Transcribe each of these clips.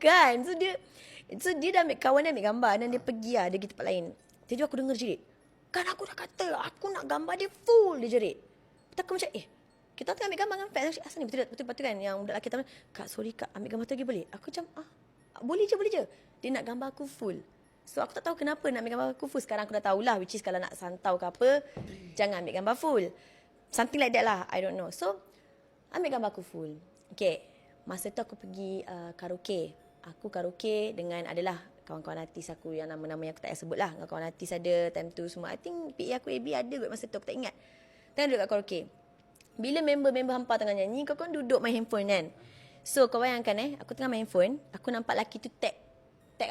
Kan. So dia dah ambil kawan dia ambil gambar dan dia pergi lah, dia pergi tempat lain. Tiba-tiba aku dengar jerit. Kan aku dah kata aku nak gambar dia full, dia jerit. Lepas aku macam kita tengah ambil gambar dengan fans. Asal ni betul kan yang budak lelaki tahu, Kak sorry Kak, ambil gambar tu lagi boleh? Aku macam boleh je. Dia nak gambar aku full. So aku tak tahu kenapa nak ambil gambar aku full. Sekarang aku dah tahulah, which is kalau nak santau ke apa, jangan ambil gambar full. Something like that lah, I don't know. So ambil gambar aku full. Okay, masa tu aku pergi karaoke. Aku karaoke dengan adalah kawan-kawan artis aku yang nama-nama yang aku tak payah sebut lah. Kawan artis ada time tu semua. I think PA aku AB ada kot masa tu, aku tak ingat. Tengah duduk kat karaoke. Bila member-member hampa tengah nyanyi, kau kan duduk main handphone kan. So kau bayangkan aku tengah main handphone, aku nampak lelaki tu tag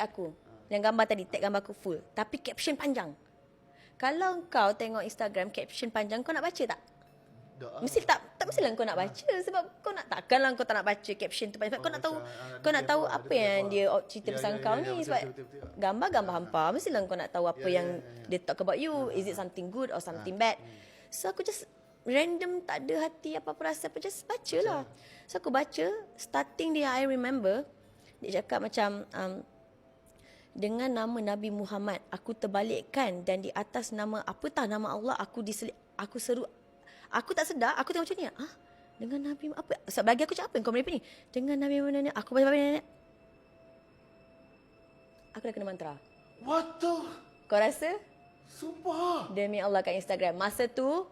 aku. Yang gambar tadi, tag gambar aku full. Tapi caption panjang. Kalau kau tengok Instagram caption panjang, kau nak baca tak? Mesti tak mestilah kau nak baca sebab kau nak takkanlah kau tak nak baca caption tu pasal kau nak tahu apa yang dia cerita pasal kau ni sebab gambar hampa mestilah kau nak tahu apa yang dia talk about you, is it something good or something bad. So aku just random, tak ada hati apa-apa rasa, apa just bacalah. So aku baca, starting dia I remember dia cakap macam dengan nama Nabi Muhammad aku terbalikkan dan di atas nama apatah nama Allah aku seru. Aku tak sedar, aku tengok macam ni. Dengan Nabi apa? Sebab bagi aku macam apa yang kau merepek ni? Dengan Nabi mana? Aku baca ni. Aku dah kena mantra. What the? Kau rasa? Sumpah. Demi Allah kat Instagram. Masa tu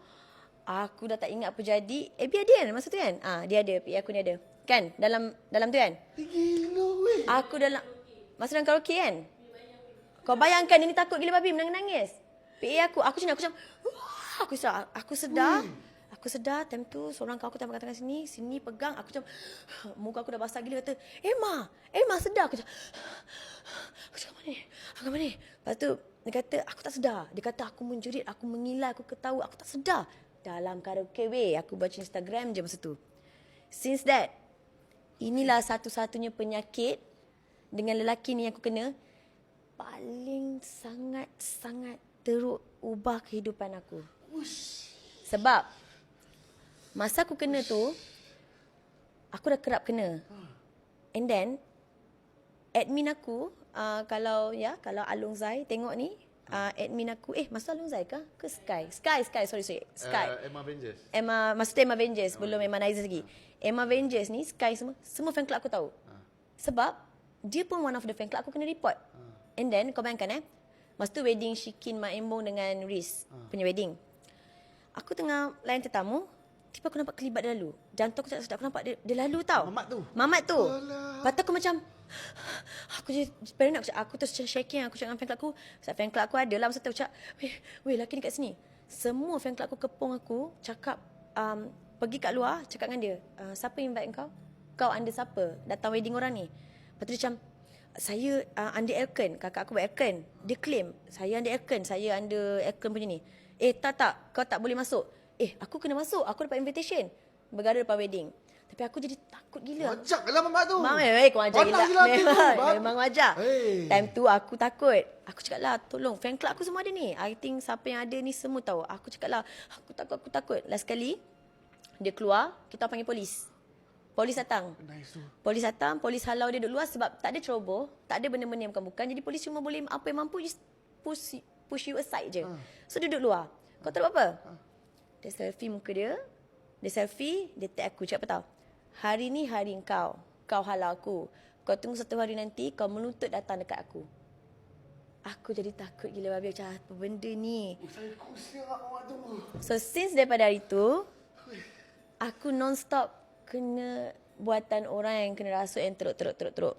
aku dah tak ingat apa jadi. AB ada kan masa tu kan? Dia ada, PA aku ni ada. Kan? Dalam tu kan? Gila weh. Aku masa dalam karaoke kan? Kau bayangkan ini takut gila babi menangis. PA aku macam aku sedar. Aku sedar time tu seorang kawan aku tengah sini pegang aku macam muka aku dah basah gila kata Emma sedar aku cakap mana ni. Lepas tu dia kata aku tak sedar. Dia kata aku menjerit, aku mengilai, aku ketawa, aku tak sedar. Dalam karaoke aku baca Instagram je masa tu. Since that inilah satu-satunya penyakit dengan lelaki ni yang aku kena paling sangat teruk ubah kehidupan aku. Sebab masa aku kena tu, aku dah kerap kena. And then, admin aku, kalau Alung Zai tengok ni, admin aku, masa Alung Zai kah? Ke Sky? Sorry. Sky. Emma Avengers. Maksudnya Emma Avengers, belum Emma Nizers lagi. Emma Avengers ni, Sky semua fan club aku tahu. Sebab, dia pun one of the fan club aku kena report. And then, kau bayangkan masa tu wedding Shikin Mak Embong dengan Riz punya wedding. Aku tengah layan tetamu, tiba aku nampak kelibat dia lalu. Jantung aku tak sedap, aku nampak dia lalu tau. Mamat tu. Lepas tu aku macam, aku je paranoid. Aku terus shaking, aku cakap dengan fan club aku. Sebab fan club aku ada lah masa tu. Aku cakap, weh lelaki ni kat sini. Semua fan club aku kepung aku, cakap, pergi kat luar, cakap dengan dia, siapa invite kau? Kau under siapa? Datang wedding orang ni. Lepas tu dia macam, saya under Elken, kakak aku buat Elken. Dia claim, saya under Elken, saya under Elken punya ni. Tak, kau tak boleh masuk. Aku kena masuk, aku dapat invitation. Bergara depan wedding. Tapi aku jadi takut gila. Wajak lah mamat tu. Kau ajar gila. Memang wajak. Time tu aku takut. Aku cakap lah, tolong, fan club aku semua ada ni. I think siapa yang ada ni semua tahu. Aku cakap lah, aku takut. Last kali, dia keluar, kita panggil polis. Polis datang. Polis halau dia duduk luar sebab tak ada ceroboh, tak ada benda-benda yang bukan-bukan. Jadi polis cuma boleh apa yang mampu, just push you aside je. So duduk luar. Kau tahu apa? Dia selfie muka dia. Dia selfie, dia tag aku. Cakap apa tau? Hari ni hari kau. Kau halau aku. Kau tunggu satu hari nanti, kau menuntut datang dekat aku. Aku jadi takut gila babi. Macam apa benda ni? So since daripada hari tu, aku non-stop kena buatan orang yang kena rasuk yang teruk.